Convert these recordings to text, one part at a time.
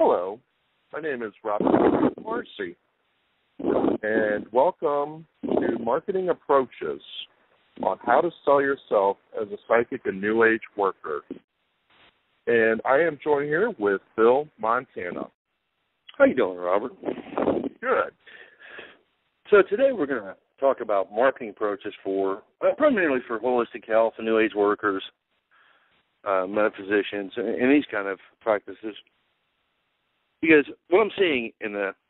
Hello, my name is Robert Marsi, and welcome to Marketing Approaches on how to sell yourself as a psychic and New Age worker. And I am joined here with Bill Montana. How you doing, Robert? Good. So today we're going to talk about marketing approaches for primarily for holistic health and New Age workers, metaphysicians, and these kind of practices. Because what I'm seeing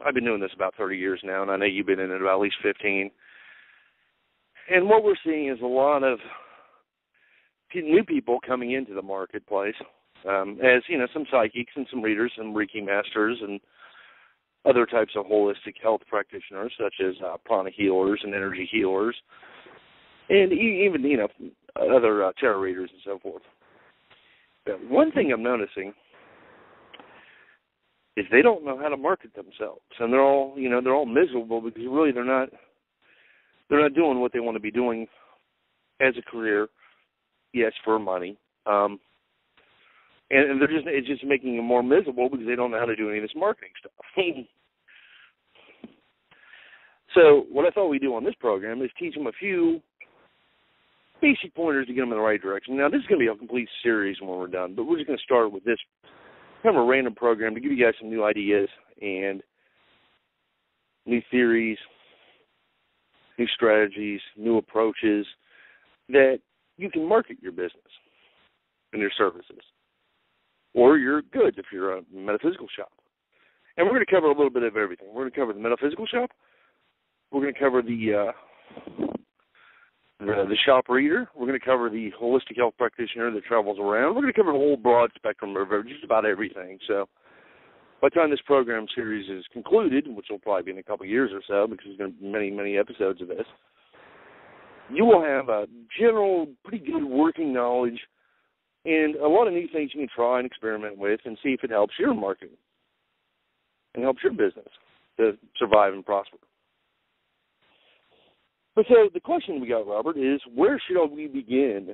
I've been doing this about 30 years now, and I know you've been in it about at least 15. And what we're seeing is a lot of new people coming into the marketplace, as some psychics and some readers, some Reiki masters, and other types of holistic health practitioners, such as prana healers and energy healers, and even other tarot readers and so forth. But one thing I'm noticing is they don't know how to market themselves, and they're all miserable because really they're not doing what they want to be doing as a career. Yes, for money, and it's just making them more miserable because they don't know how to do any of this marketing stuff. So what I thought we'd do on this program is teach them a few basic pointers to get them in the right direction. Now, this is going to be a complete series when we're done, but we're just going to start with this kind of a random program to give you guys some new ideas and new theories, new strategies, new approaches that you can market your business and your services or your goods if you're a metaphysical shop. And we're going to cover a little bit of everything. We're going to cover the metaphysical shop. We're going to cover the shop reader. We're going to cover the holistic health practitioner that travels around. We're going to cover the whole broad spectrum of just about everything. So by the time this program series is concluded, which will probably be in a couple of years or so because there's going to be many, many episodes of this, you will have a general, pretty good working knowledge and a lot of new things you can try and experiment with and see if it helps your marketing and helps your business to survive and prosper. But so the question we got, Robert, is where should we begin?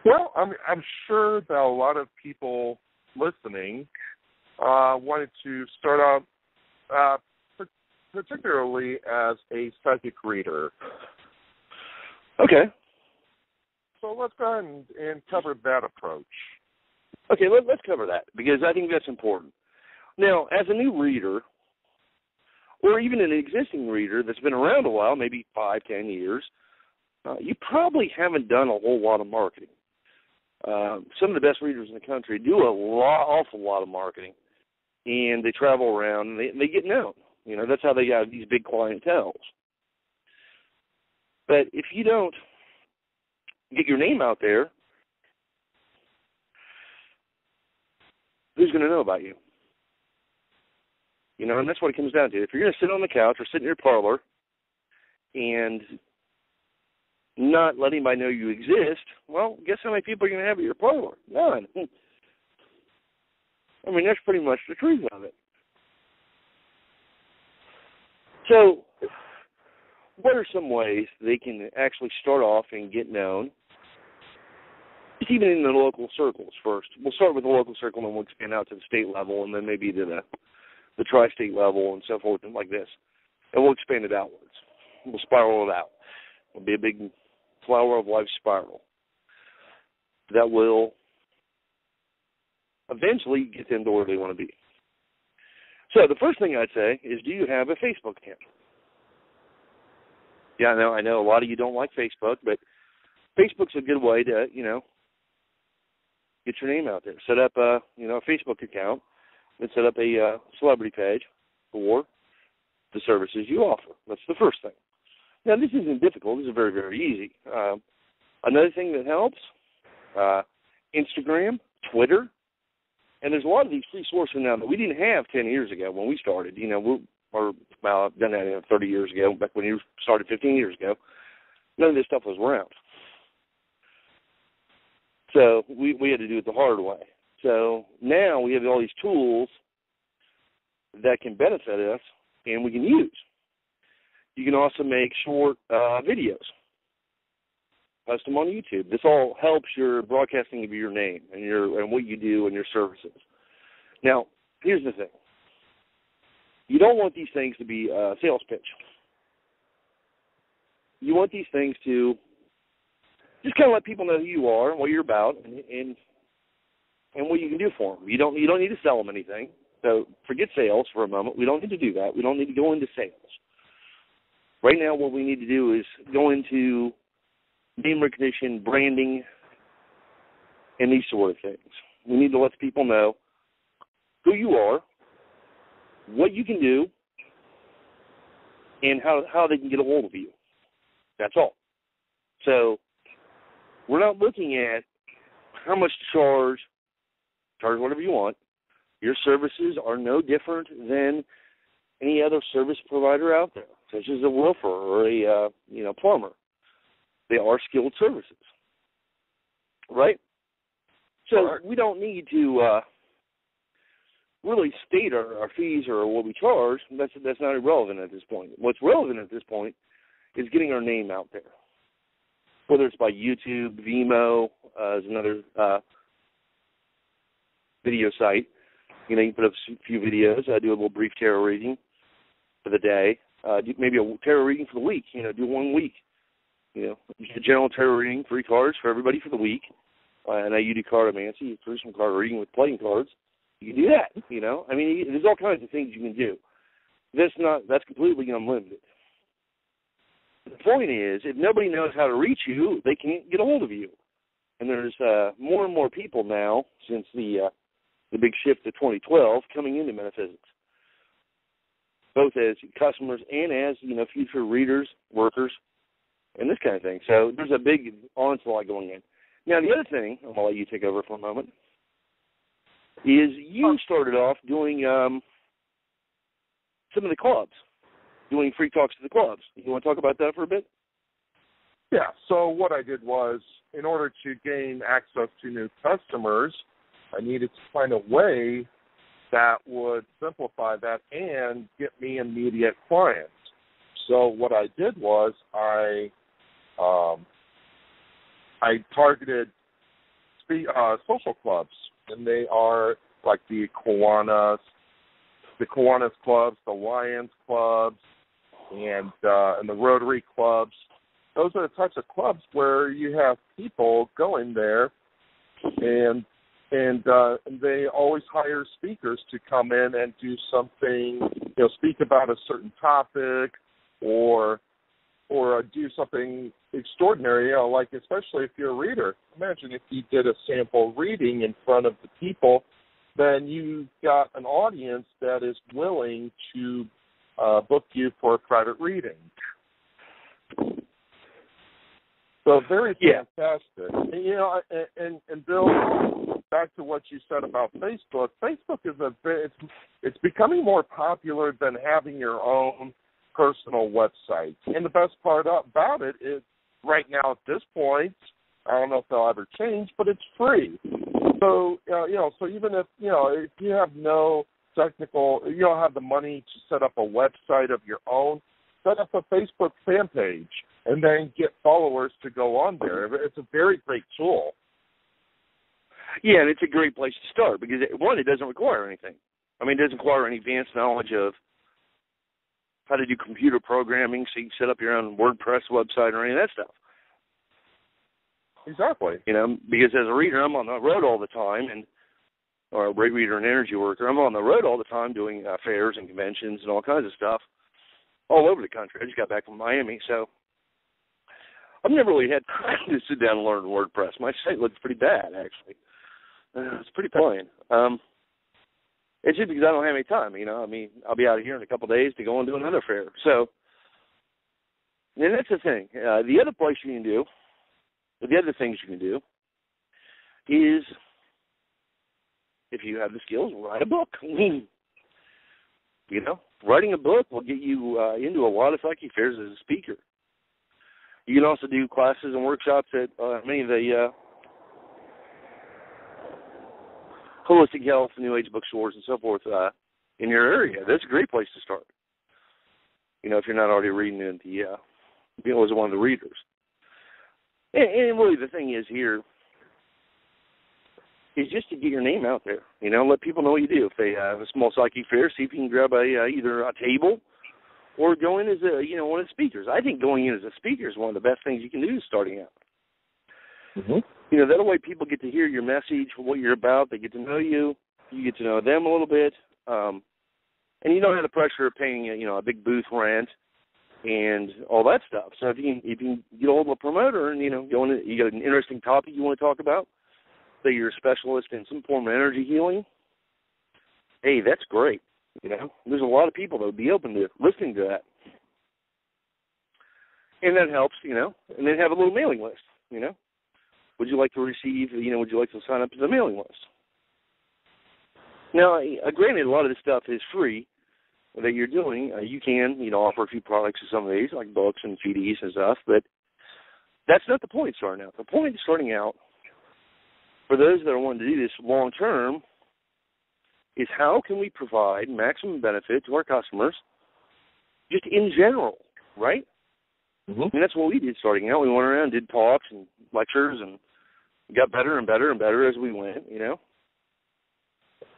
Well, I'm sure that a lot of people listening wanted to start out particularly as a psychic reader. Okay. So let's go ahead and cover that approach. Okay, let's cover that because I think that's important. Now, as a new reader, or even an existing reader that's been around a while, maybe 5-10 years, you probably haven't done a whole lot of marketing. Some of the best readers in the country do awful lot of marketing, and they travel around and they get known. That's how they have these big clienteles. But if you don't get your name out there, who's going to know about you? And that's what it comes down to. If you're going to sit on the couch or sit in your parlor and not let anybody know you exist, well, guess how many people are going to have at your parlor? None. I mean, that's pretty much the truth of it. So what are some ways they can actually start off and get known, just even in the local circles first? We'll start with the local circle, and then we'll expand out to the state level, and then maybe to the tri-state level and so forth and like this. And we'll expand it outwards. We'll spiral it out. It'll be a big flower of life spiral that will eventually get them to where they want to be. So the first thing I'd say is, do you have a Facebook account? Yeah, I know a lot of you don't like Facebook, but Facebook's a good way to, get your name out there. Set up a Facebook account and set up a celebrity page for the services you offer. That's the first thing. Now, this isn't difficult. This is very, very easy. Another thing that helps, Instagram, Twitter, and there's a lot of these free sources now that we didn't have 10 years ago when we started. I've done that 30 years ago, back when you started 15 years ago. None of this stuff was around. So we had to do it the hard way. So now we have all these tools that can benefit us and we can use. You can also make short videos. Post them on YouTube. This all helps your broadcasting of your name and what you do and your services. Now, here's the thing. You don't want these things to be a sales pitch. You want these things to just kind of let people know who you are and what you're about and what you can do for them. You don't need to sell them anything. So forget sales for a moment. We don't need to do that. We don't need to go into sales. Right now, what we need to do is go into name recognition, branding, and these sort of things. We need to let people know who you are, what you can do, and how they can get a hold of you. That's all. So we're not looking at how much to charge whatever you want. Your services are no different than any other service provider out there, such as a roofer or a plumber. They are skilled services, right? So we don't need to really state our fees or what we charge. That's not irrelevant at this point. What's relevant at this point is getting our name out there, whether it's by YouTube, Vimeo, is another video site. You can put up a few videos. I do a little brief tarot reading for the day. Do maybe a tarot reading for the week. Do 1 week. Just a general tarot reading, 3 cards for everybody for the week. And you do cartomancy. You do some card reading with playing cards. You can do that. There's all kinds of things you can do. That's completely unlimited. The point is, if nobody knows how to reach you, they can't get a hold of you. And there's more and more people now since the big shift to 2012 coming into metaphysics, both as customers and as future readers, workers, and this kind of thing. So there's a big onslaught going in. Now the other thing, I'm gonna let you take over for a moment, is you started off doing some of the clubs, doing free talks to the clubs. You want to talk about that for a bit? Yeah. So what I did was, in order to gain access to new customers, I needed to find a way that would simplify that and get me immediate clients. So what I did was I targeted social clubs, and they are like the Kiwanis clubs, the Lions clubs, and the Rotary clubs. Those are the types of clubs where you have people going there, and they always hire speakers to come in and do something, speak about a certain topic or do something extraordinary, like especially if you're a reader. Imagine if you did a sample reading in front of the people, then you got an audience that is willing to book you for a private reading. So very fantastic. And Bill, back to what you said about Facebook. Facebook is it's becoming more popular than having your own personal website. And the best part about it is, right now at this point, I don't know if they'll ever change, but it's free. So so even if you have no technical, you don't have the money to set up a website of your own, set up a Facebook fan page and then get followers to go on there. It's a very great tool. Yeah, and it's a great place to start because, one, it doesn't require anything. It doesn't require any advanced knowledge of how to do computer programming so you can set up your own WordPress website or any of that stuff. Exactly. Because as a reader, I'm on the road all the time, or a reader and energy worker, I'm on the road all the time doing fairs and conventions and all kinds of stuff all over the country. I just got back from Miami, so I've never really had time to sit down and learn WordPress. My site looks pretty bad, actually. It's pretty plain. It's just because I don't have any time, I'll be out of here in a couple of days to go and do another fair. So, and that's the thing. The other place you can do, the other things you can do is, if you have the skills, write a book. Writing a book will get you into a lot of psychic fairs as a speaker. You can also do classes and workshops at many of the holistic health, New Age bookstores, and so forth in your area. That's a great place to start. If you're not already reading as one of the readers. And really the thing is here is just to get your name out there, let people know what you do. If they have a small psychic fair, see if you can grab either a table or go in as one of the speakers. I think going in as a speaker is one of the best things you can do starting out. Mm-hmm. That way people get to hear your message, what you're about. They get to know you. You get to know them a little bit. And you don't have the pressure of paying, a big booth rent and all that stuff. So if you can get a hold of a promoter and, go in, you got an interesting topic you want to talk about, say you're a specialist in some form of energy healing, hey, that's great. There's a lot of people that would be open to listening to that. And that helps, and then have a little mailing list, Would you like to receive, would you like to sign up to the mailing list? Now, granted, a lot of this stuff is free that you're doing. You can, offer a few products to some of these, like books and CDs and stuff, but that's not the point starting out. The point of starting out, for those that are wanting to do this long term, is how can we provide maximum benefit to our customers just in general, right? Mm-hmm. I mean, that's what we did starting out. We went around, did talks and lectures, and got better and better and better as we went,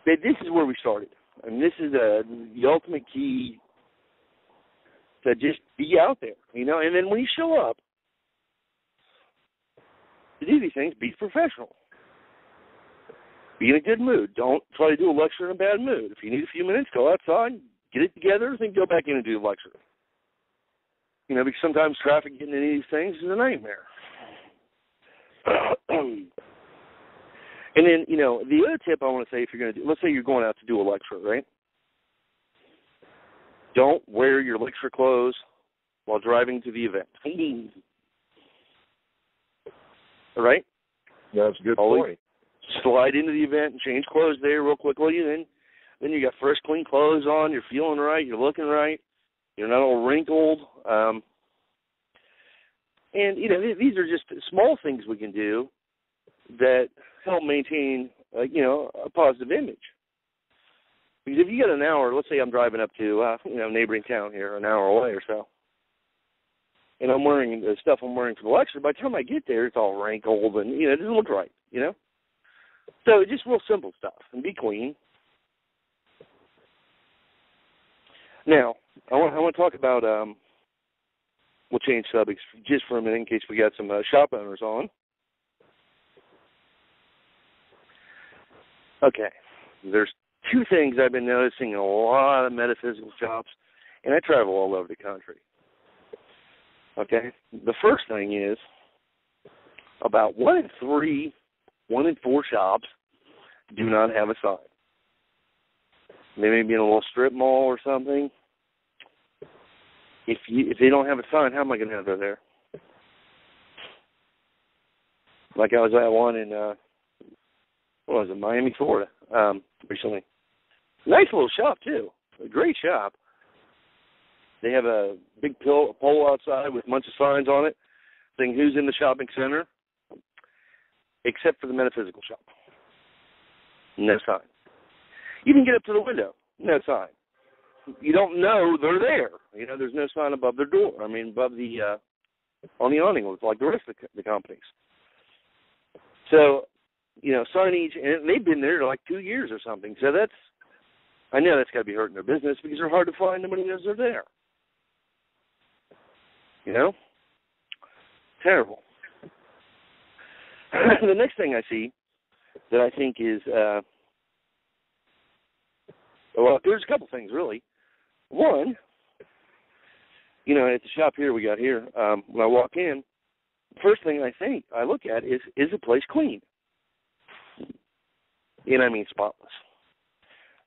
But this is where we started. I mean, this is the ultimate key to just be out there, And then when you show up to do these things, be professional. Be in a good mood. Don't try to do a lecture in a bad mood. If you need a few minutes, go outside, get it together, then go back in and do the lecture. Because sometimes traffic getting into these things is a nightmare. And then, the other tip I want to say, if you're going to do, let's say you're going out to do a lecture, right? Don't wear your lecture clothes while driving to the event. All right? That's a good point. Slide into the event and change clothes there real quickly, and then you got fresh, clean clothes on. You're feeling right. You're looking right. You're not all wrinkled. And, these are just small things we can do that help maintain, a positive image. Because if you get an hour, let's say I'm driving up to, a neighboring town here, an hour away or so, and I'm wearing the stuff I'm wearing for the lecture, by the time I get there, it's all wrinkled and, it doesn't look right, So just real simple stuff, and be clean. Now, I want to talk about, we'll change subjects just for a minute in case we got some shop owners on. Okay, there's two things I've been noticing in a lot of metaphysical shops, and I travel all over the country. Okay, the first thing is about 1 in 3, 1 in 4 shops do not have a sign. They may be in a little strip mall or something. If they don't have a sign, how am I going to know they're there? Like I was at one in, Miami, Florida, recently. Nice little shop, too. A great shop. They have a big pole outside with a bunch of signs on it saying who's in the shopping center, except for the metaphysical shop. No sign. You can get up to the window. No sign. You don't know they're there. There's no sign above their door. Above the, on the awning, like the rest of the companies. So, signage, and they've been there like 2 years or something. So I know that's got to be hurting their business because they're hard to find. Nobody knows they're there. Terrible. The next thing I see that I think is, there's a couple things really. One, at the shop here we got here, when I walk in, the first thing I look at is the place clean? And I mean spotless.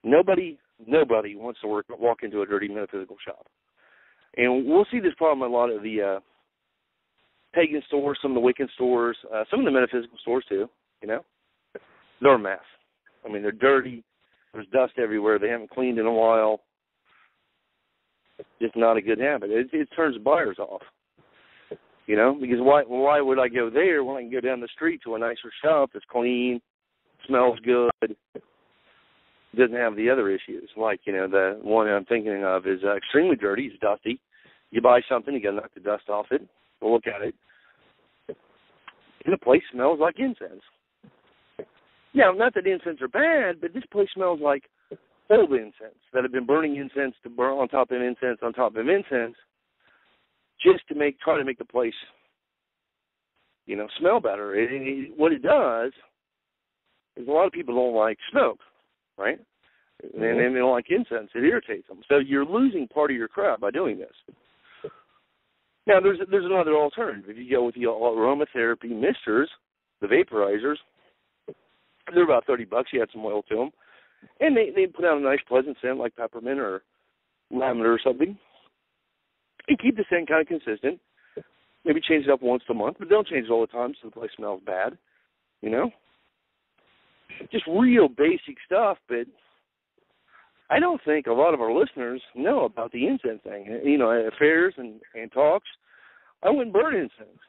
Nobody wants to walk into a dirty metaphysical shop. And we'll see this problem in a lot of the pagan stores, some of the Wiccan stores, some of the metaphysical stores too, They're a mess. They're dirty. There's dust everywhere. They haven't cleaned in a while. Just not a good habit. It turns buyers off. Because why would I go there when I can go down the street to a nicer shop that's clean, smells good, doesn't have the other issues. Like, the one I'm thinking of is extremely dirty. It's dusty. You buy something, you got to knock the dust off it. We'll look at it. And the place smells like incense. Now, not that incense are bad, but this place smells like old incense that have been burning incense to burn on top of incense on top of incense, just to try to make the place, smell better. What it does is a lot of people don't like smoke, right? And they don't like incense. It irritates them. So you're losing part of your crowd by doing this. Now, there's another alternative. If you go with the aromatherapy misters, the vaporizers, they're about $30. You add some oil to them, and they put out a nice, pleasant scent like peppermint or lavender or something, and keep the scent kind of consistent. Maybe change it up once a month, but don't change it all the time so the place smells bad, Just real basic stuff, but I don't think a lot of our listeners know about the incense thing. At fairs and talks, I wouldn't burn incense.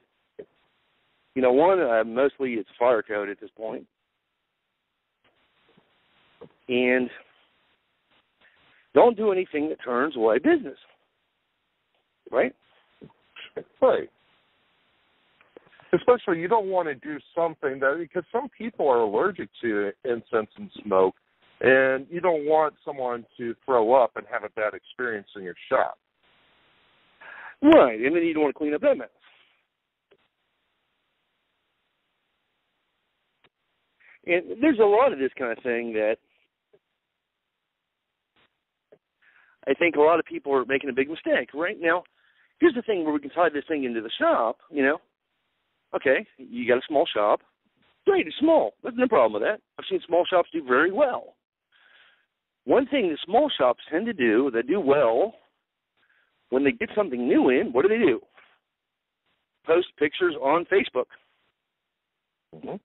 Mostly it's fire code at this point. And don't do anything that turns away business. Right? Right. Especially you don't want to do something because some people are allergic to incense and smoke, and you don't want someone to throw up and have a bad experience in your shop. Right, and then you don't want to clean up that mess. And there's a lot of this kind of thing that I think a lot of people are making a big mistake. Right now, here's the thing where we can tie this thing into the shop, Okay, you got a small shop. Great, it's small. There's no problem with that. I've seen small shops do very well. One thing that small shops tend to do, they do well, when they get something new in, what do? Post pictures on Facebook. Mm-hmm.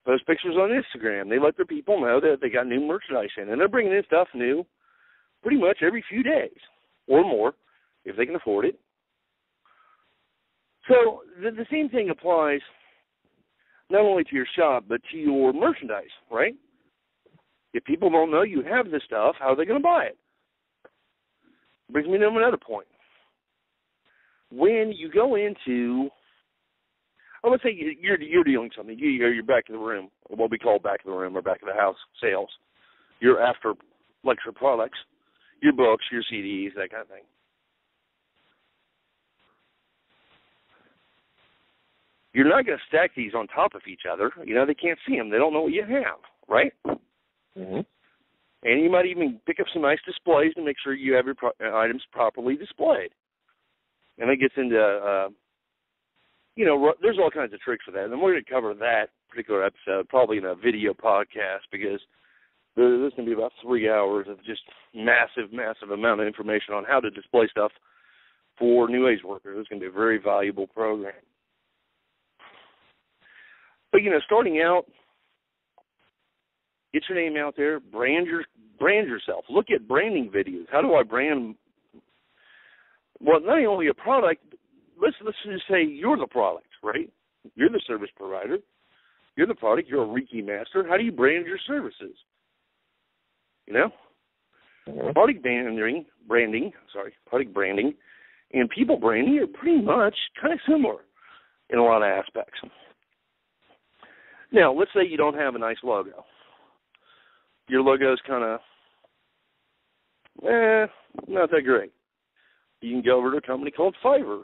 Post pictures on Instagram. They let their people know that they got new merchandise in, and they're bringing in stuff new pretty much every few days or more, if they can afford it. So the same thing applies not only to your shop, but to your merchandise, right? If people don't know you have this stuff, how are they going to buy it? Brings me to another point. When you go into, let's say you're dealing something, you're back of the room, what we call back of the room or back of the house sales. You're after lecture products, your books, your CDs, that kind of thing. You're not going to stack these on top of each other. They can't see them. They don't know what you have, right? Mm-hmm. And you might even pick up some nice displays to make sure you have your items properly displayed. And that gets into, there's all kinds of tricks for that. And we're going to cover that particular episode probably in a video podcast because there's going to be about 3 hours of just massive, massive amount of information on how to display stuff for New Age workers. It's going to be a very valuable program. But, starting out, get your name out there, brand yourself. Look at branding videos. How do I brand? Well, not only a product, let's just say you're the product, right? You're the service provider. You're the product. You're a Reiki master. How do you brand your services? Product branding, and people branding are pretty much kind of similar in a lot of aspects. Now, let's say you don't have a nice logo. Your logo is kind of, not that great. You can go over to a company called Fiverr,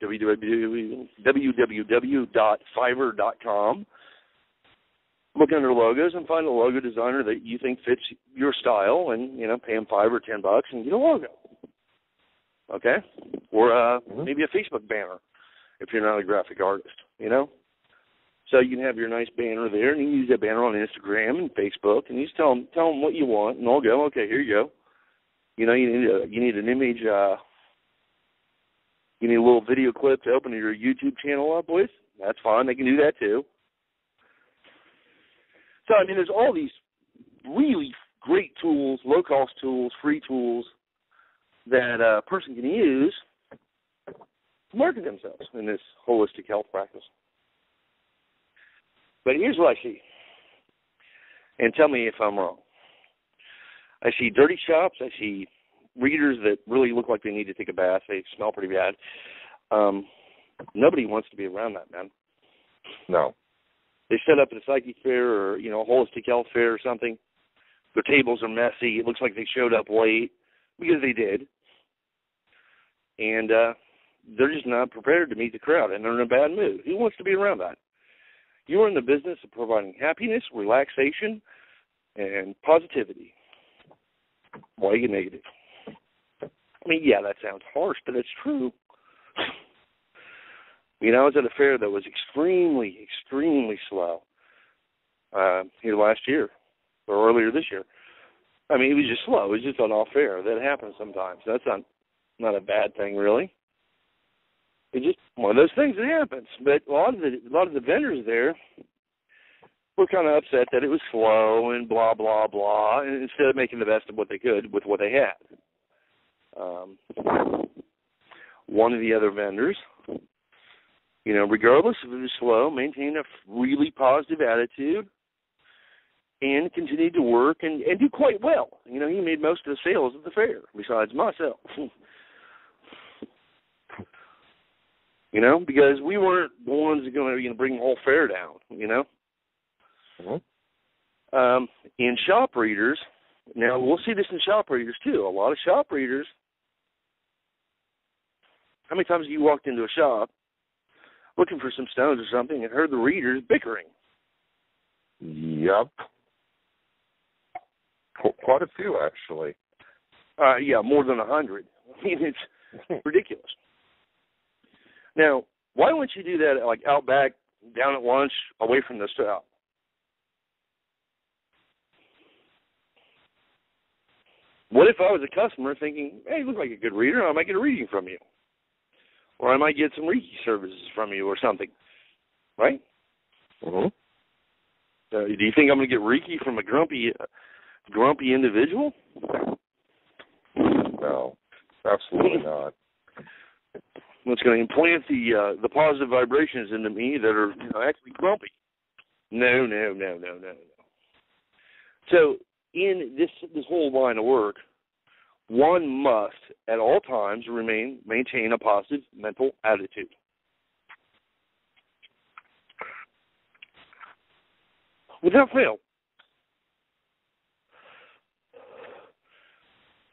www.fiverr.com. Look under logos and find a logo designer that you think fits your style and, pay them $5 or $10 and get a logo. Okay? Or maybe a Facebook banner if you're not a graphic artist, So you can have your nice banner there, and you can use that banner on Instagram and Facebook, and you just tell them what you want, and they'll go, okay, here you go. You need an image, you need a little video clip to open your YouTube channel up with. That's fine. They can do that too. So, there's all these really great tools, low-cost tools, free tools that a person can use to market themselves in this holistic health practice. But here's what I see, and tell me if I'm wrong. I see dirty shops. I see readers that really look like they need to take a bath. They smell pretty bad. Nobody wants to be around that, man. No. They set up at a psychic fair or, you know, a holistic health fair or something. Their tables are messy. It looks like they showed up late, because they did. And they're just not prepared to meet the crowd, and they're in a bad mood. Who wants to be around that? You are in the business of providing happiness, relaxation, and positivity. Why get negative? I mean, yeah, that sounds harsh, but it's true. You know, I was at a fair that was extremely, extremely slow here last year, or earlier this year. I mean, it was just slow. It was just an off fair. That happens sometimes. That's not a bad thing, really. It's just one of those things that happens. But a lot of the vendors there were kind of upset that it was slow and blah, blah, blah, and instead of making the best of what they could with what they had. One of the other vendors, you know, regardless if it was slow, maintained a really positive attitude and continued to work and do quite well. You know, he made most of the sales at the fair, besides myself. You know, because we weren't the ones that were going to bring the whole fair down, you know. Mm-hmm. In shop readers, now we'll see this in shop readers too. A lot of shop readers, how many times have you walked into a shop looking for some stones or something and heard the readers bickering? Yep. Quite a few, actually. Yeah, more than 100. I mean, it's ridiculous. Now, why wouldn't you do that, like, out back, down at lunch, away from the shop? What if I was a customer thinking, hey, you look like a good reader, I might get a reading from you. Or I might get some Reiki services from you or something, right? Mm-hmm. Do you think I'm going to get Reiki from a grumpy individual? No, absolutely not. It's going to implant the positive vibrations into me that are, you know, actually grumpy. No. So in this whole line of work, one must at all times maintain a positive mental attitude. Without fail.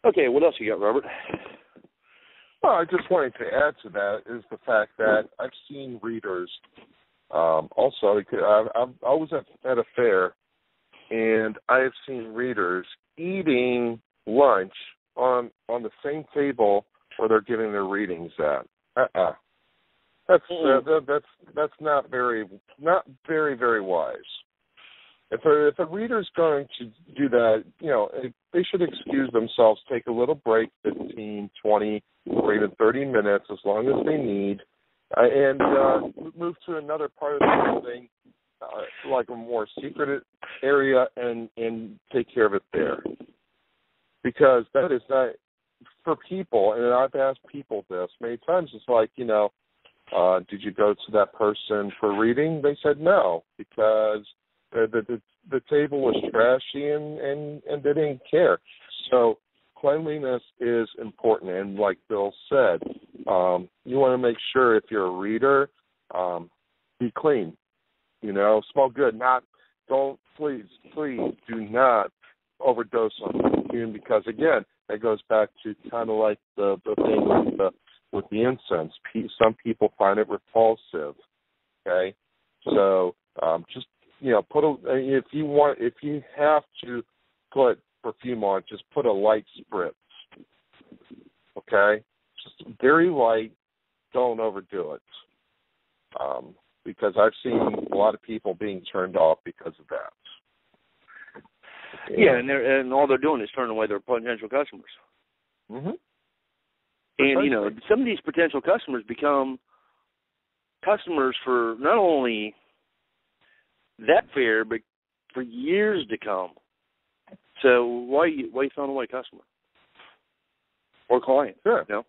Okay, what else you got, Robert? Well, I just wanted to add to that is the fact that I've seen readers. Also, I was at a fair, and I have seen readers eating lunch on the same table where they're giving their readings at. That's not very wise. If a reader's going to do that, you know, they should excuse themselves, take a little break, 15, 20, or even 30 minutes, as long as they need, and move to another part of the building, like a more secret area, and take care of it there. Because that is not, for people, and I've asked people this many times, it's like, you know, did you go to that person for reading? They said no, because the table was trashy and they didn't care. So cleanliness is important, and like Bill said, you want to make sure if you're a reader, be clean. You know, smell good. Please do not overdose on perfume, because again, that goes back to kind of like the thing with the incense. Some people find it repulsive. Okay, so just, you know, if you have to put perfume on, just put a light spritz. Okay, just very light. Don't overdo it. Because I've seen a lot of people being turned off because of that. Yeah, and all they're doing is turning away their potential customers. Mm-hmm. And, you know, some of these potential customers become customers for not only that fair, but for years to come. So why are you throwing away a customer? Or clients? Sure. You know?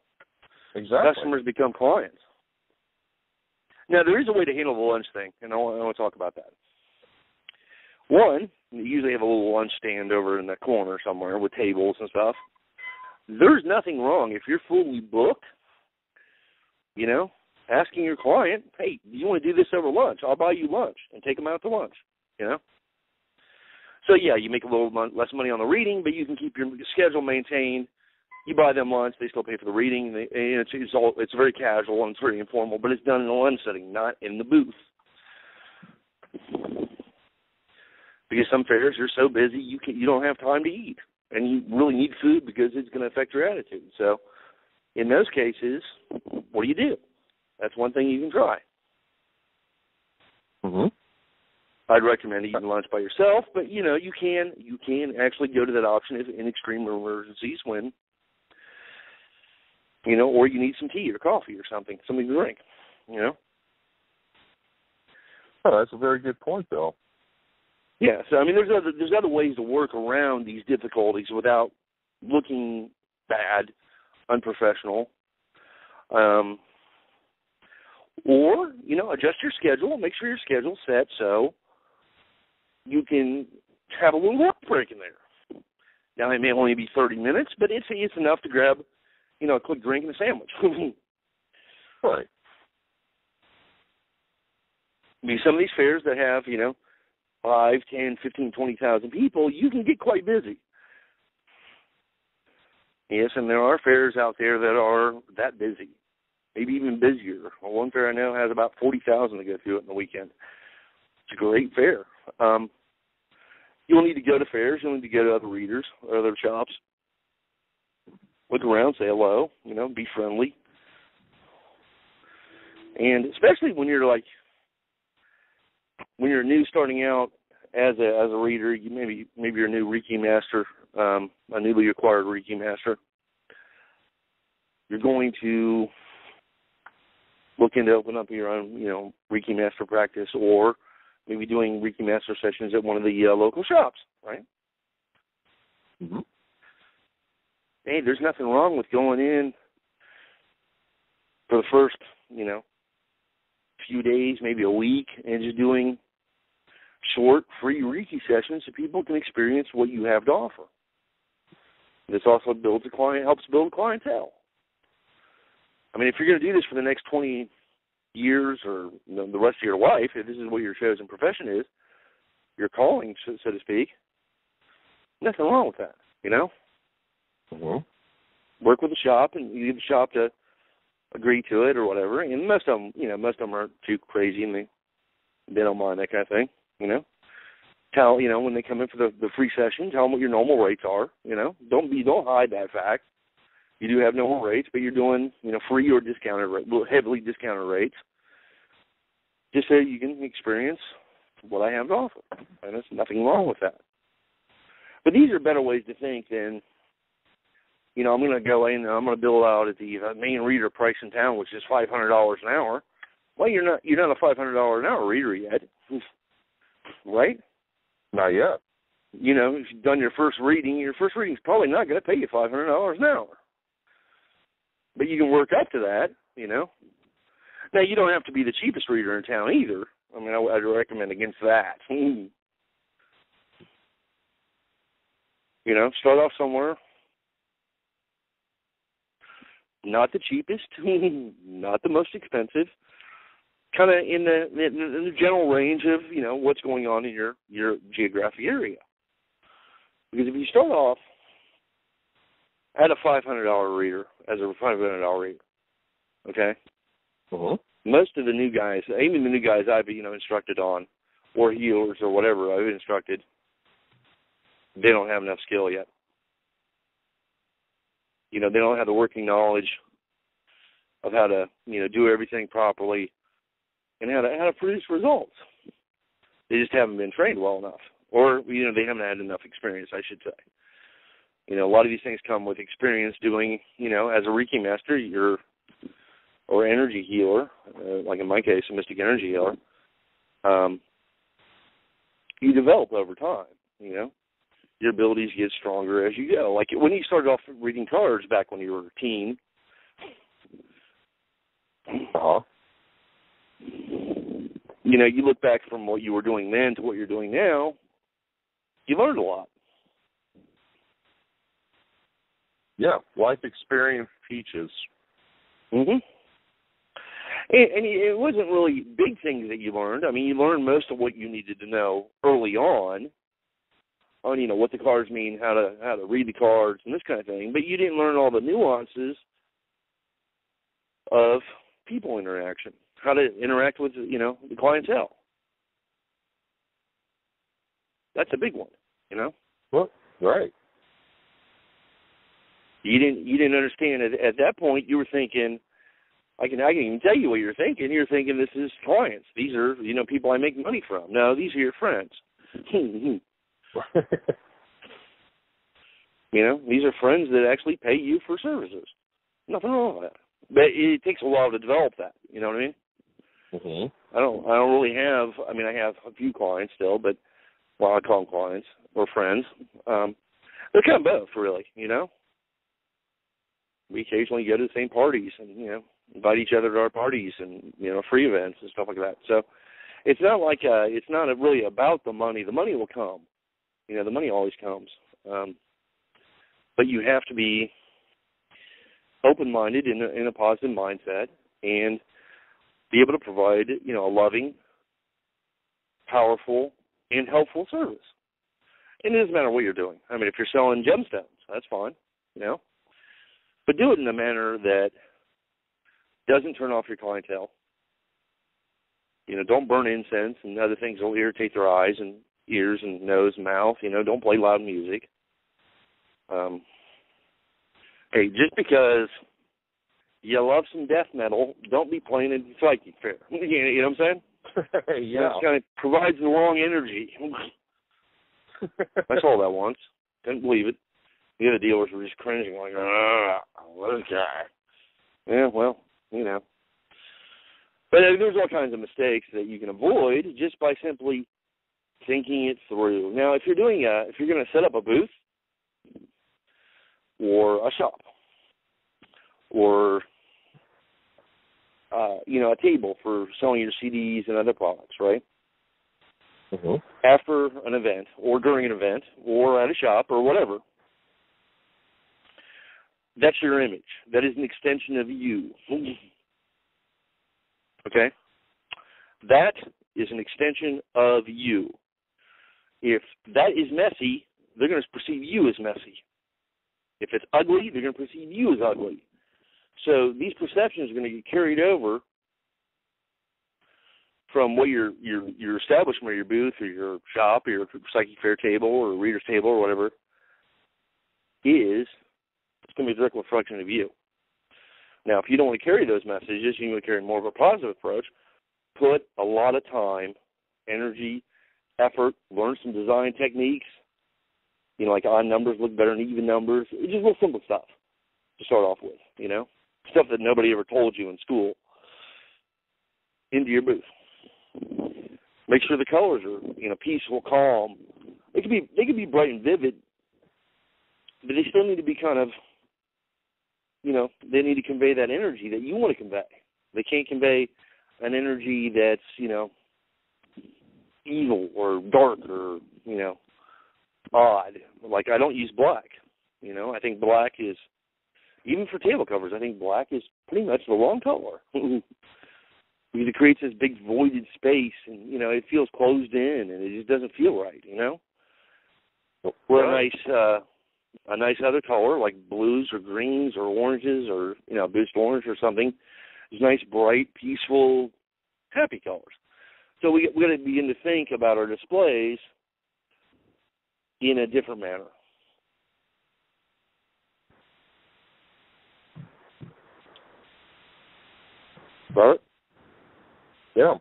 Exactly. Customers become clients. Now, there is a way to handle the lunch thing, and I want to talk about that. One, you usually have a little lunch stand over in the corner somewhere with tables and stuff. There's nothing wrong if you're fully booked, you know, asking your client, hey, do you want to do this over lunch? I'll buy you lunch, and take them out to lunch, you know? So, yeah, you make a little less money on the reading, but you can keep your schedule maintained. You buy them lunch, they still pay for the reading. And it's very casual and it's very informal, but it's done in a lunch setting, not in the booth. Because some fairs are so busy you don't have time to eat, and you really need food because it's going to affect your attitude. So in those cases, what do? That's one thing you can try. Mm-hmm. I'd recommend eating lunch by yourself, but you can actually go to that option if in extreme emergencies when or you need some tea or coffee or something to drink. Oh, that's a very good point, Bill. Yeah, so I mean, there's other ways to work around these difficulties without looking bad, unprofessional, or adjust your schedule. Make sure your schedule's set so you can have a little work break in there. Now it may only be 30 minutes, but it's enough to grab a quick drink and a sandwich. Right. I mean, some of these fairs that have 5, 10, 15, 20,000 people, you can get quite busy. Yes, and there are fairs out there that are that busy, maybe even busier. One fair I know has about 40,000 to go through it in the weekend. It's a great fair. You'll need to go to fairs. You'll need to go to other readers or other shops. Look around, say hello, be friendly. And especially when you're new starting out as a reader, maybe you're a new Reiki master, a newly acquired Reiki master. You're going to look into open up your own, Reiki master practice, or maybe doing Reiki master sessions at one of the local shops, right? Mm-hmm. Hey, there's nothing wrong with going in for the first, few days, maybe a week, and just doing short, free Reiki sessions so people can experience what you have to offer. This also helps build a clientele. I mean, if you're going to do this for the next 20 years or the rest of your life, if this is what your chosen profession is, your calling, so to speak, nothing wrong with that, Mm-hmm. Work with the shop, and you get the shop to agree to it or whatever. And most of them aren't too crazy, and they don't mind that kind of thing. Tell when they come in for the free session, tell them what your normal rates are. Don't hide that fact. You do have normal rates, but you're doing free or discounted heavily discounted rates, just so you can experience what I have to offer. And there's nothing wrong with that. But these are better ways to think than I'm going to go in and I'm going to bill out at the main reader price in town, which is $500 an hour. Well, you're not a $500 an hour reader yet, right? Not yet. If you've done your first reading's probably not going to pay you $500 an hour. But you can work up to that, Now, you don't have to be the cheapest reader in town either. I mean, I'd recommend against that. Start off somewhere. Not the cheapest, not the most expensive, kind of in the general range of, what's going on in your geographic area. Because if you start off at a $500 reader, as a $500 reader, okay, uh-huh. Most of the new guys, even the new guys I've, instructed on, or healers or whatever I've instructed, they don't have enough skill yet. They don't have the working knowledge of how to, do everything properly and how to produce results. They just haven't been trained well enough, or they haven't had enough experience, I should say. A lot of these things come with experience doing, as a Reiki master, or energy healer, like in my case, a mystic energy healer. You develop over time. Your abilities get stronger as you go. Like when you started off reading cards back when you were a teen, uh-huh. You look back from what you were doing then to what you're doing now, you learned a lot. Yeah, life experience teaches. Mm-hmm. And it wasn't really big things that you learned. I mean, you learned most of what you needed to know early on, what the cards mean, how to read the cards and this kind of thing. But you didn't learn all the nuances of people interaction, how to interact with, the clientele. That's a big one, Well, right. You didn't understand it at that point. You were thinking, I can even tell you what you're thinking. You're thinking this is clients. These are people I make money from. No, these are your friends. These are friends that actually pay you for services. Nothing wrong with that. But it takes a while to develop that. You know what I mean? Mm-hmm. I don't really have. I have a few clients still, but I call them clients or friends. They're kind of both, really. We occasionally go to the same parties and invite each other to our parties and free events and stuff like that. So it's not like it's not really about the money. The money will come. The money always comes. But you have to be open-minded in a positive mindset and be able to provide a loving, powerful, and helpful service. And it doesn't matter what you're doing. If you're selling gemstones, that's fine. But do it in a manner that doesn't turn off your clientele. Don't burn incense and other things that will irritate their eyes and ears and nose and mouth. Don't play loud music. Hey, just because you love some death metal, don't be playing a psychic fair. You know what I'm saying? Yeah. It kind of provides the wrong energy. I saw that once. Couldn't believe it. The other dealers were just cringing, like, this guy. Yeah, well, But there's all kinds of mistakes that you can avoid just by simply thinking it through. Now, if you're going to set up a booth or a shop or a table for selling your CDs and other products, right? Mm-hmm. After an event or during an event or at a shop or whatever, that's your image. That is an extension of you. Okay? That is an extension of you. If that is messy, they're going to perceive you as messy. If it's ugly, they're going to perceive you as ugly. So these perceptions are going to get carried over from what your establishment or your booth or your shop or your psychic fair table or reader's table or whatever is. It's going to be a direct reflection of you. Now, if you don't want to carry those messages, you want to carry more of a positive approach, put a lot of time, energy, effort, learn some design techniques, like odd numbers look better than even numbers. It's just real simple stuff to start off with, stuff that nobody ever told you in school, into your booth. Make sure the colors are, peaceful, calm. They could be bright and vivid, but they still need to be kind of, they need to convey that energy that you want to convey. They can't convey an energy that's, evil or dark or, odd. Like, I don't use black. I think black is, even for table covers, I think black is pretty much the wrong color. Because it creates this big voided space and, it feels closed in and it just doesn't feel right, Where a nice other color like blues or greens or oranges or, boost orange or something is nice, bright, peaceful, happy colors. So we got to begin to think about our displays in a different manner. Robert? Yeah.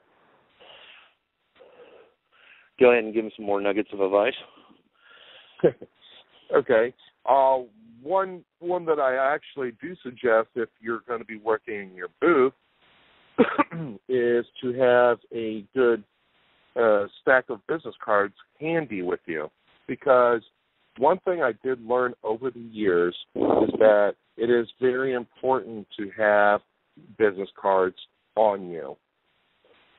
Go ahead and give him some more nuggets of advice. Okay. One that I actually do suggest if you're going to be working in your booth is to have a good stack of business cards handy with you. Because one thing I did learn over the years is that it is very important to have business cards on you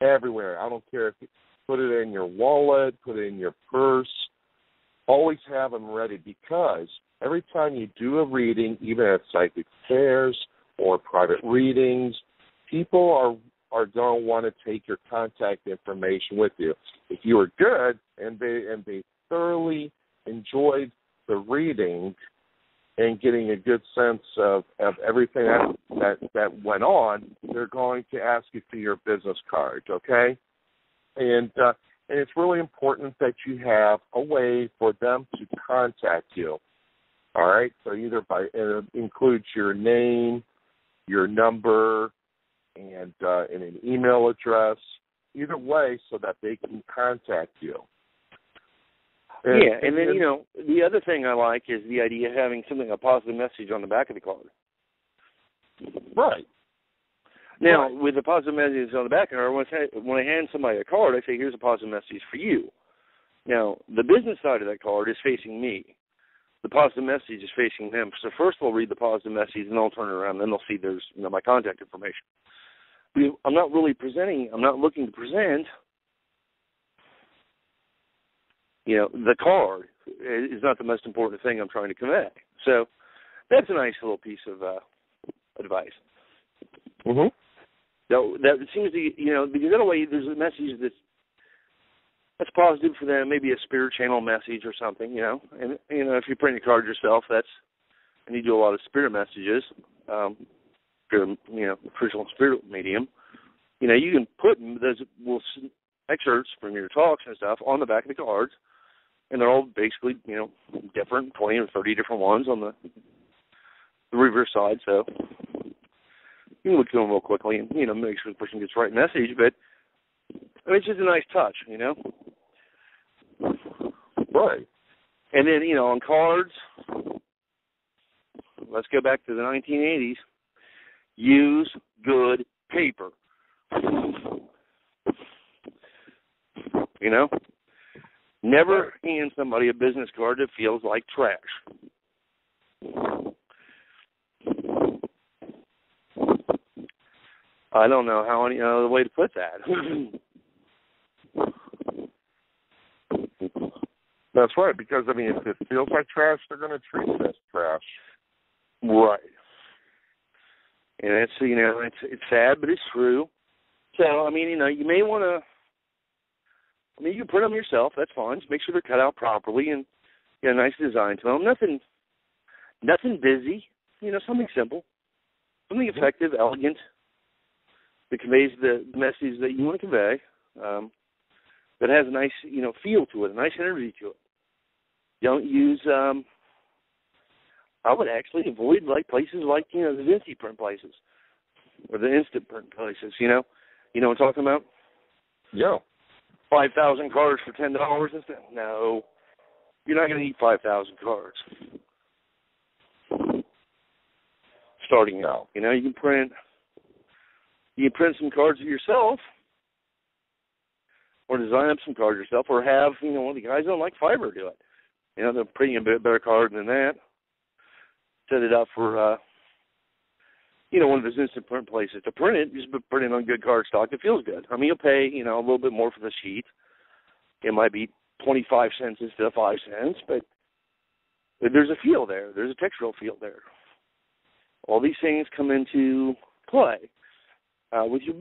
everywhere. I don't care if you put it in your wallet, put it in your purse. Always have them ready, because every time you do a reading, even at psychic fairs or private readings, people are are going to want to take your contact information with you. If you are good and they thoroughly enjoyed the reading and getting a good sense of everything that went on, they're going to ask you for your business card, okay? And it's really important that you have a way for them to contact you, all right? So either it includes your name, your number, and an email address, either way, so that they can contact you. And then, the other thing I like is the idea of having a positive message on the back of the card. Right. Now, with the positive message on the back of the card, when I hand somebody a card, I say, here's a positive message for you. Now, the business side of that card is facing me. The positive message is facing them. So first they'll read the positive message, and they'll turn it around, and then they'll see there's my contact information. I'm not looking to present, the card is not the most important thing I'm trying to convey. So that's a nice little piece of advice. Mm-hmm. So that seems to, because that way there's a message that's positive for them, maybe a spirit channel message or something, And, if you print your card yourself, and you do a lot of spirit messages, crucial spirit medium, you can put those excerpts from your talks and stuff on the back of the cards, and they're all basically, different, 20 or 30 different ones on the reverse side. So you can look through them real quickly and, make sure the person gets the right message. But it's just a nice touch, Right. And then, on cards, let's go back to the 1980s. Use good paper. Never hand somebody a business card that feels like trash. I don't know how any other way to put that. That's right, because, if it feels like trash, they're going to treat it as trash. Right. And it's, it's sad, but it's true. So, you may want to, you can print them yourself, that's fine. Just make sure they're cut out properly and get a nice design to them. Nothing busy, something simple, something effective, elegant, that conveys the message that you want to convey, that has a nice, feel to it, a nice energy to it. Don't use, I would actually avoid places like, the Vinci print places or the instant print places, You know what I'm talking about? Yeah. 5,000 cards for $10 instead? No. You're not going to need 5,000 cards. Starting out. You can print some cards yourself, or design up some cards yourself, or have, one of the guys on Fiverr do it. They're printing a bit better card than that. Set it up for, one of those instant print places to print it. Just print it on good cardstock. It feels good. You'll pay, a little bit more for the sheet. It might be 25 cents instead of 5 cents, but there's a feel there. There's a textural feel there. All these things come into play with your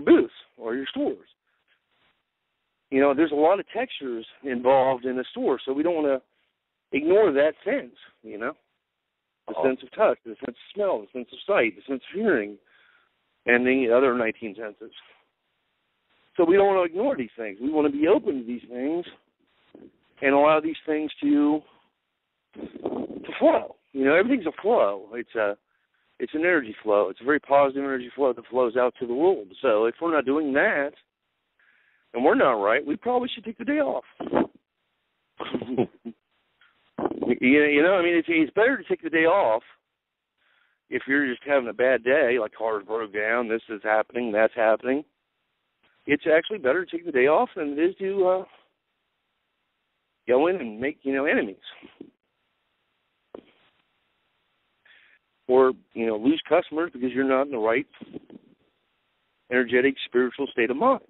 booths or your stores. There's a lot of textures involved in a store, so we don't want to ignore that sense, The sense of touch, the sense of smell, the sense of sight, the sense of hearing, and the other 19 senses. So we don't want to ignore these things. We want to be open to these things and allow these things to flow. Everything's a flow. It's an energy flow. It's a very positive energy flow that flows out to the world. So if we're not doing that, and we're not right, we probably should take the day off. It's better to take the day off if you're just having a bad day, like cars broke down, this is happening, that's happening. It's actually better to take the day off than it is to go in and make, enemies. Or, lose customers because you're not in the right energetic, spiritual state of mind.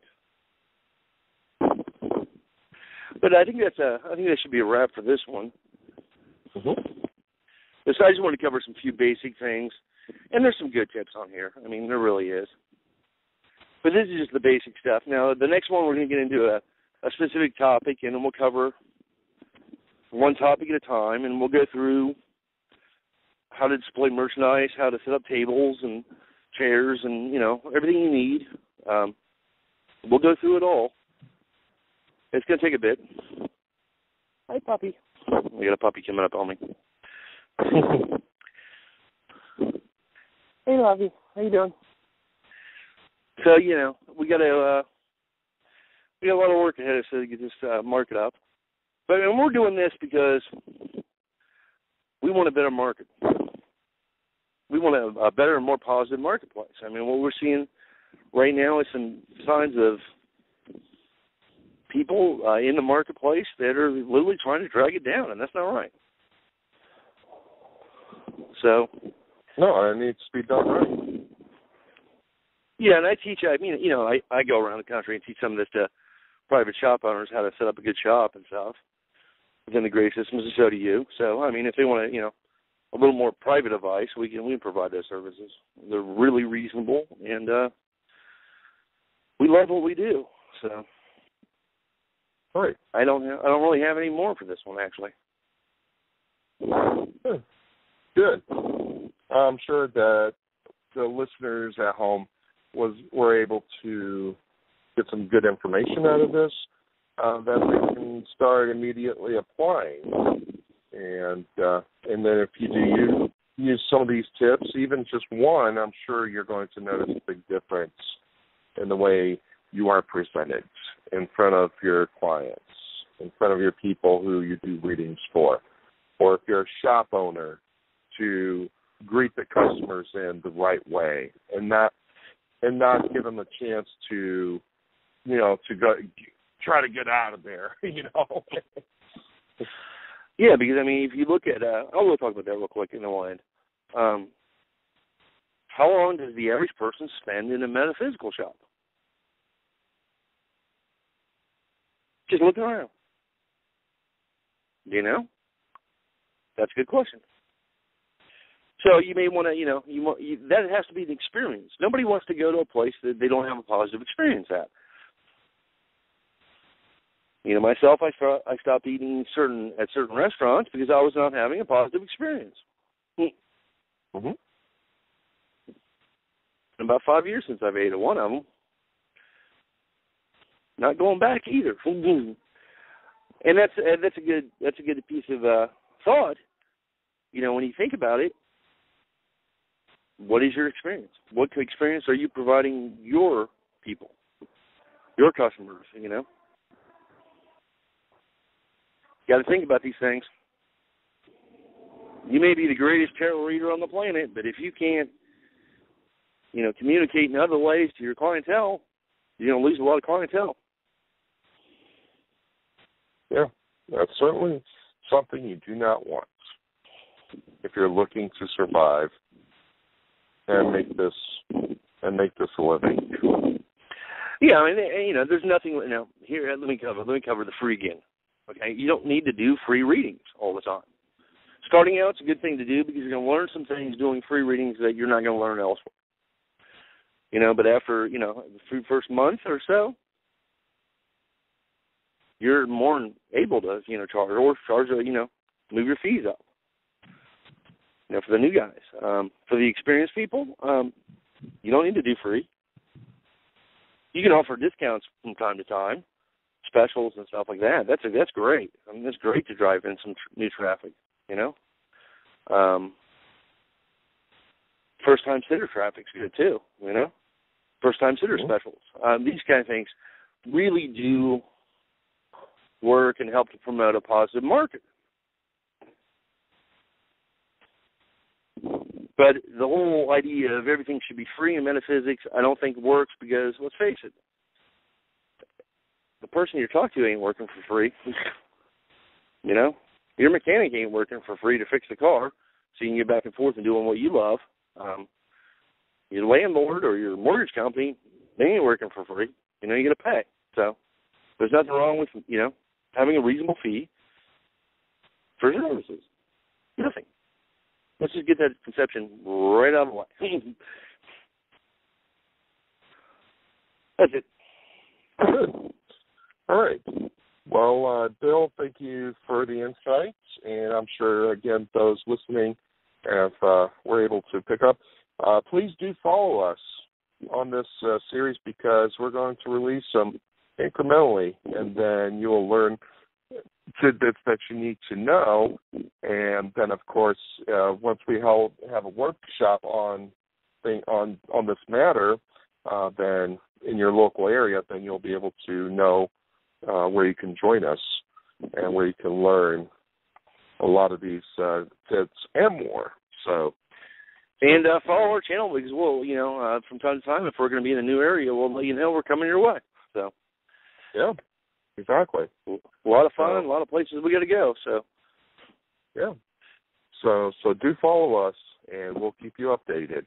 But I think that should be a wrap for this one. Mm-hmm. So I just want to cover some few basic things, and there's some good tips on here. There really is. But this is just the basic stuff. Now, the next one, we're going to get into a specific topic, and then we'll cover one topic at a time, and we'll go through how to display merchandise, how to set up tables and chairs and, everything you need. We'll go through it all. It's going to take a bit. Hi, puppy. We got a puppy coming up on me. Hey, Lovey. How you doing? So, we got a lot of work ahead of us to get this market up. But we're doing this because we want a better market. We want a better and more positive marketplace. I mean, what we're seeing right now is some signs of people in the marketplace that are literally trying to drag it down, and that's not right. So, no, it needs to be done right. Yeah, and I teach. I go around the country and teach some of this to private shop owners, how to set up a good shop and stuff within the gray systems, and so do you. So, I mean, if they want to, a little more private advice, we can provide those services. They're really reasonable, and we love what we do. So, all right. I don't really have any more for this one, actually. Good. I'm sure that the listeners at home were able to get some good information out of this that they can start immediately applying. And then if you do use some of these tips, even just one, I'm sure you're going to notice a big difference in the way you are presented in front of your clients, in front of your people who you do readings for, or if you're a shop owner, to greet the customers in the right way and not give them a chance to go try to get out of there, Yeah, because, if you look at, I'll talk about that real quick in the line. How long does the average person spend in a metaphysical shop? Just looking around. Do you know? That's a good question. So you may want to, that has to be the experience. Nobody wants to go to a place that they don't have a positive experience at. Myself, I stopped eating at certain restaurants because I was not having a positive experience. Mm-hmm. About 5 years since I've ate at one of them. Not going back either. And that's a good piece of thought. When you think about it, what is your experience? What experience are you providing your people, your customers? Got to think about these things. You may be the greatest tarot reader on the planet, but if you can't, communicate in other ways to your clientele, you're going to lose a lot of clientele. Yeah, that's certainly something you do not want if you're looking to survive and make this a living. Yeah, there's nothing. Here, let me cover the free again. Okay, you don't need to do free readings all the time. Starting out, it's a good thing to do because you're going to learn some things doing free readings that you're not going to learn elsewhere. But after, the first month or so, you're more able to, charge, move your fees up. For the new guys. For the experienced people, you don't need to do free. You can offer discounts from time to time, specials and stuff like that. That's great. That's great to drive in some new traffic, First-time sitter traffic's good, too, First-time sitter specials. These kind of things really do work and help to promote a positive market. But the whole idea of everything should be free in metaphysics, I don't think works because, let's face it, the person you're talking to ain't working for free. Your mechanic ain't working for free to fix the car, so you can get back and forth and doing what you love. Your landlord or your mortgage company, they ain't working for free. You got to pay. So there's nothing wrong with, having a reasonable fee for services. Nothing. Let's just get that conception right out of the way. That's it. Good. All right. Well, Bill, thank you for the insights, and I'm sure, again, those listening have were able to pick up. Please do follow us on this series because we're going to release them incrementally, and then you will learn tidbits that you need to know. And then, of course, once we have a workshop on this matter, then in your local area, then you'll be able to know where you can join us and where you can learn a lot of these tips and more. So, and follow our channel because from time to time, if we're going to be in a new area, we'll let you know we're coming your way. So, yeah, exactly. A lot of fun, a lot of places we got to go. So, yeah. So do follow us, and we'll keep you updated.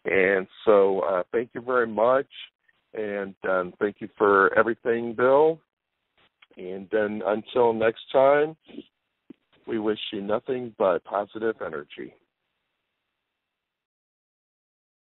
And so, thank you very much, and thank you for everything, Bill. And then until next time, we wish you nothing but positive energy.